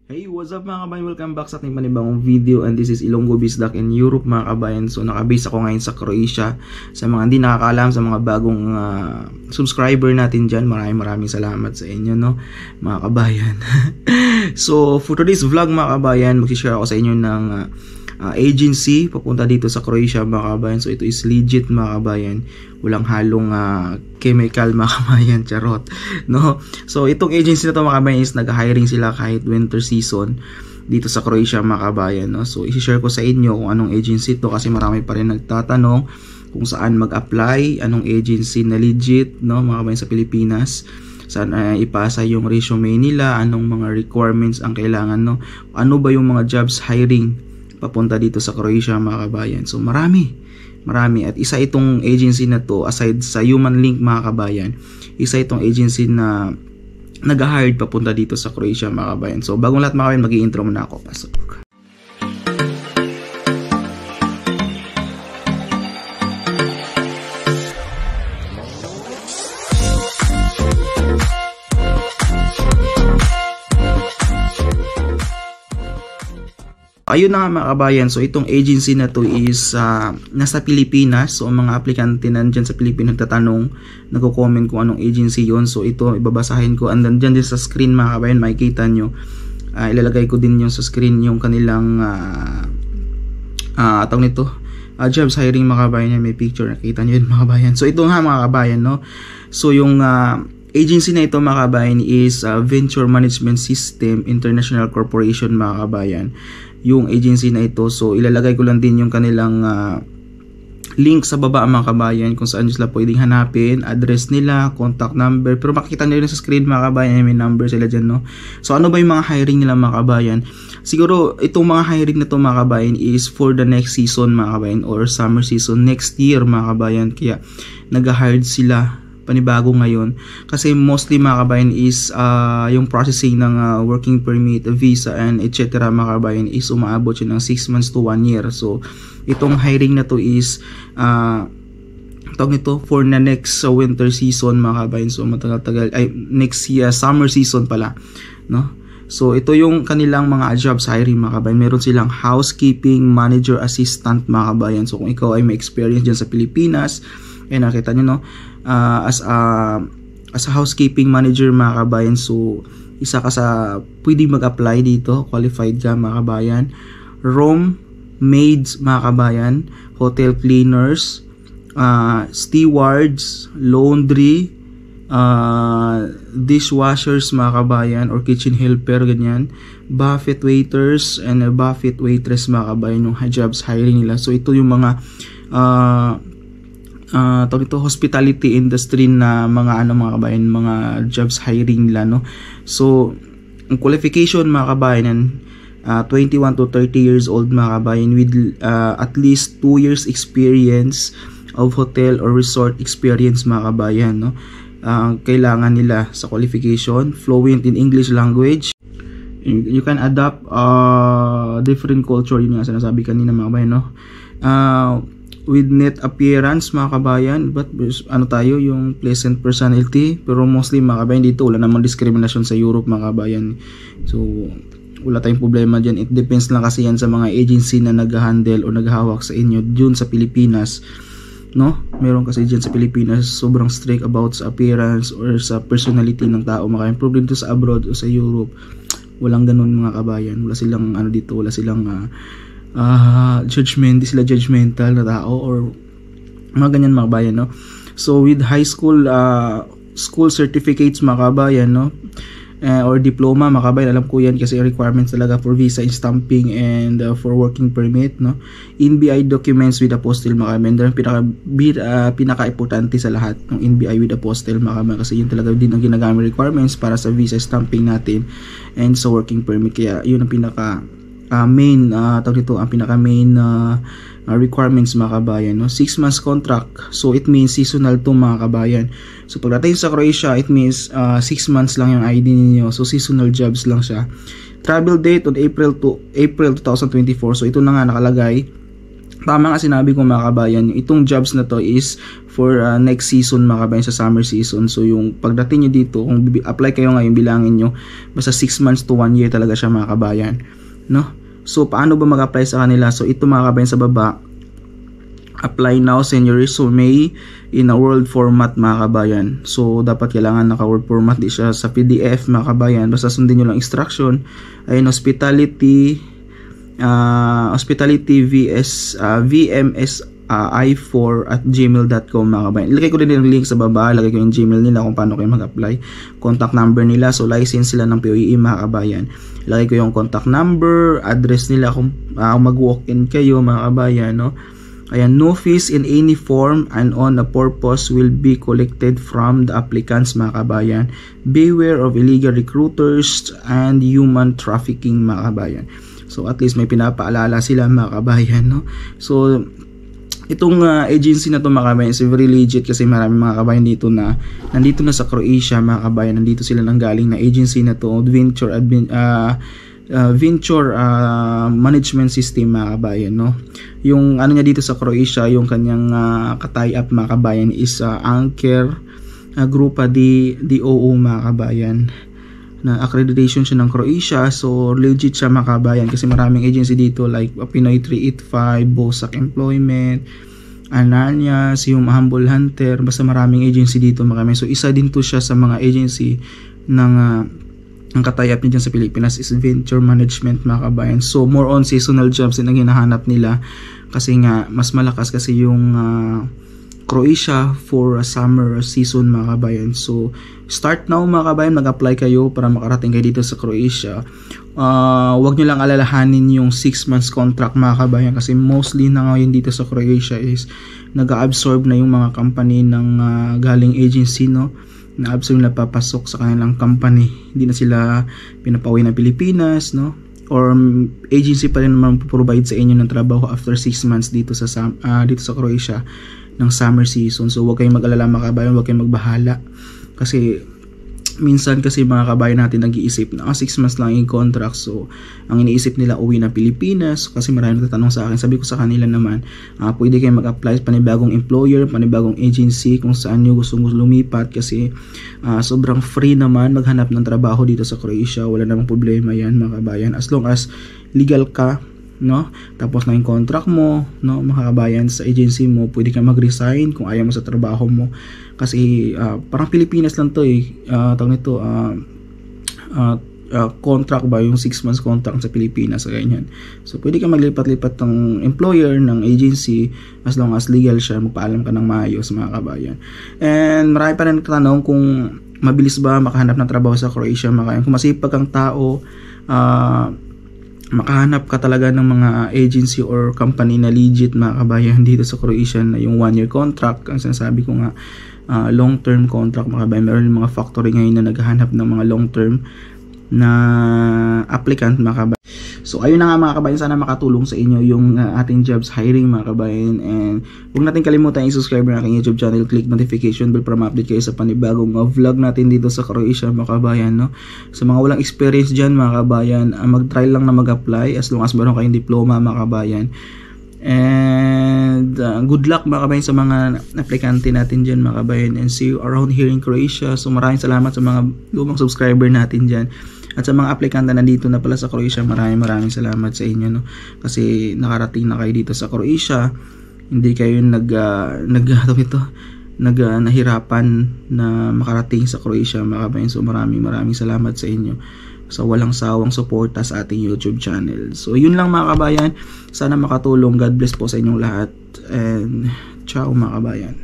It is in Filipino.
Hey, what's up mga kabayan? Welcome back sa ating panibagong video, and this is Ilonggo Bisdak in Europe mga kabayan. So nakabase ako ngayon sa Croatia. Sa mga hindi nakakaalam, sa mga bagong subscriber natin dyan, maraming salamat sa inyo, no mga kabayan. So for today's vlog mga kabayan, mag-share ako sa inyo ng agency papunta dito sa Croatia mga kabayan. So ito is legit mga kabayan, walang halong chemical mga kabayan, charot, no? So itong agency na to mga kabayan is nag-hiring sila kahit winter season dito sa Croatia mga kabayan, no? So i-share ko sa inyo kung anong agency to, kasi marami pa rin nagtatanong kung saan mag-apply, anong agency na legit, no mga kabayan, sa Pilipinas, saan ipasa yung resume nila, anong mga requirements ang kailangan, no? Ano ba yung mga jobs hiring papunta dito sa Croatia mga kabayan. So marami, at isa itong agency na to, aside sa Human Link mga kabayan, isa itong agency na nag-hired papunta dito sa Croatia mga kabayan. So bagong lahat mga kabayan, mag-i-intro muna ako. Pasok. Ayun na nga mga kabayan, so itong agency na to is nasa Pilipinas. So ang mga aplikante nandyan sa Pilipinas nagtatanong, nagko-comment kung anong agency yon. So ito ibabasahin ko, and dyan din sa screen mga kabayan makikita nyo, ilalagay ko din yung sa screen yung kanilang tawag nito, jobs hiring mga kabayan. May picture, nakita nyo yun mga kabayan. So ito nga mga kabayan, no? So yung agency na ito mga kabayan is Venture Management System International Corporation mga kabayan, yung agency na ito. So ilalagay ko lang din yung kanilang link sa baba mga kabayan, kung saan sila pwedeng hanapin, address nila, contact number, pero makikita nyo rin sa screen mga kabayan, may number sila dyan, no? So ano ba yung mga hiring nila mga kabayan? Siguro itong mga hiring na to mga kabayan is for the next season mga kabayan, or summer season next year mga kabayan. Kaya nag-hired sila panibago ngayon, kasi mostly mga kabayan is yung processing ng working permit, visa, and etc. mga kabayan is umaabot yun ng 6 months to 1 year. So itong hiring na to is tawag nito for na next winter season mga kabayan. So matagal-tagal, ay next year summer season pala, no? So ito yung kanilang mga jobs hiring mga kabayan. Meron silang housekeeping manager assistant mga kabayan. So kung ikaw ay may experience dyan sa Pilipinas, nakita nyo, no, as a housekeeping manager mga kabayan, so isa ka sa pwede mag-apply dito, qualified ka mga kabayan. Room maids mga kabayan, hotel cleaners, stewards, laundry, dishwashers mga kabayan, or kitchen helper, ganyan, buffet waiters and buffet waitress mga kabayan, yung jobs hiring nila. So ito yung mga hospitality industry na mga mga kabayan, mga jobs hiring nila, no? So ang qualification mga kabayan, 21 to 30 years old mga kabayan, with at least 2 years experience of hotel or resort experience mga kabayan, no? Kailangan nila sa qualification, fluent in English language. You can adapt different culture, yun nga sinasabi kanina mga kabayan, no? With net appearance mga kabayan, but ano tayo, yung pleasant personality. Pero mostly mga kabayan dito, wala namang diskriminasyon sa Europe mga kabayan. So wala tayong problema dyan. It depends lang kasi yan sa mga agency na nag-handle o naghahawak sa inyo dun sa Pilipinas, no? Meron kasi dyan sa Pilipinas sobrang strict about sa appearance or sa personality ng tao mga kabayan. Problem dito sa abroad o sa Europe, walang ganun mga kabayan. Wala silang dito, wala silang judgment, di sila judgmental na tao or mga ganyan mga kabayan, no? So with high school school certificates mga kabayan, no, or diploma mga kabayan, alam ko yan kasi requirements talaga for visa and stamping and for working permit, no? NBI documents with apostle mga kabayan, pinaka-importante sa lahat ng NBI with apostle mga kabayan, kasi yun talaga din ang ginagamit requirements para sa visa stamping natin and sa working permit. Kaya yun ang pinaka main requirements mga kabayan, no? 6 months contract, so it means seasonal to mga kabayan. So pagdating sa Croatia, it means 6 months lang yung ID niyo, so seasonal jobs lang siya. Travel date on April 2024, so ito na nga nakalagay, tama nga sinabi ko mga kabayan, itong jobs na to is for next season mga kabayan, sa summer season. So yung pagdating nyo dito, kung apply kayo ngayon, bilangin nyo basta 6 months to 1 year talaga siya mga kabayan, no? So paano ba mag-apply sa kanila? So ito mga kabayan sa baba, apply now, send your resume in a Word format mga kabayan. So dapat kailangan naka Word format, di siya sa PDF mga kabayan. Basta sundin nyo lang instruction. Ayun, hospitality vmsi4@gmail.com mga kabayan. Ilagay ko din yung link sa baba, ilagay ko yung Gmail nila kung paano kayo mag-apply, contact number nila, so license sila ng POEE mga kabayan. Ilagay ko yung contact number, address nila kung mag-walk-in kayo mga kabayan, no? Ayan, no fees in any form and on a purpose will be collected from the applicants mga kabayan. Beware of illegal recruiters and human trafficking mga kabayan. So at least may pinapaalala sila mga kabayan, no? So itong agency na to mga kabayan is very legit kasi marami mga kabayan dito na nandito na sa Croatia mga kabayan. Nandito sila nang galing na agency na to, Venture Management System mga kabayan, no? Yung ano niya dito sa Croatia, yung kanyang ka-tie up mga kabayan is Anker Grupa DOO mga kabayan, na accreditation siya ng Croatia. So legit siya mga kabayan kasi maraming agency dito like Pinoy 385, Bosak Employment, Ananias, yung Humble Hunter, basta maraming agency dito mga kabayan. So isa din to siya sa mga agency ng ang katayap niya dyan sa Pilipinas is Venture Management mga kabayan. So more on seasonal jobs din ang hinahanap nila kasi nga mas malakas kasi yung Croatia for a summer season mga kabayan. So start now mga kabayan, mag-apply kayo para makarating kayo dito sa Croatia. Huwag nyo lang alalahanin yung 6 months contract mga kabayan kasi mostly na ngayon dito sa Croatia is nag-absorb na yung mga company ng galing agency, no? Na-absorb na papasok sa kanilang company. Hindi na sila pinapauwi ng Pilipinas, no? Or agency pa rin naman provide sa inyo ng trabaho after 6 months dito sa Croatia ng summer season. So huwag kayong mag-alala mga kabayan, huwag kayong magbahala kasi minsan kasi mga kabayan natin nag-iisip na 6 months lang yung contract, so ang iniisip nila uwi na Pilipinas. Kasi maraming nagtatanong sa akin, sabi ko sa kanila naman pwede kayong mag-apply panibagong employer, panibagong agency kung saan nyo gusto lumipat kasi sobrang free naman maghanap ng trabaho dito sa Croatia. Wala namang problema yan mga kabayan as long as legal ka, no? Tapos na yung contract mo, no, mga kabayan, sa agency mo, pwede ka mag-resign kung ayaw mo sa trabaho mo kasi parang Pilipinas lang to tawag nito contract ba, yung 6 months contract sa Pilipinas, ganyan. So pwede ka maglipat-lipat ng employer, ng agency as long as legal siya, magpaalam ka ng maayos mga kabayan. And marami pa rin nagtatanong kung mabilis ba makahanap ng trabaho sa Croatia mga kabayan. Kung masipag kang tao, makahanap ka talaga ng mga agency or company na legit mga kabayan dito sa Croatia na yung 1-year contract. Ang sinasabi ko nga, long-term contract mga kabayan. Meron mga factory ngayon na naghahanap ng mga long-term na applicant mga kabayan. So ayun na nga mga kabayan, sana makatulong sa inyo yung ating jobs hiring mga kabayan. And huwag natin kalimutan i-subscribe na aking YouTube channel, click notification bell para ma-update kayo sa panibagong vlog natin dito sa Croatia mga kabayan, no? Sa mga walang experience dyan mga kabayan, mag-try lang na mag-apply as long as meron kayong diploma mga kabayan. And good luck mga kabayan sa mga aplikante natin dyan mga kabayan, and see you around here in Croatia. So maraming salamat sa mga lumang subscriber natin dyan. At sa mga aplikante na dito na pala sa Croatia, maraming salamat sa inyo, no? Kasi nakarating na kayo dito sa Croatia, hindi kayo nahirapan na makarating sa Croatia mga kabayan. So maraming salamat sa inyo sa walang sawang suporta sa ating YouTube channel. So yun lang mga kabayan, sana makatulong. God bless po sa inyong lahat, and ciao mga kabayan.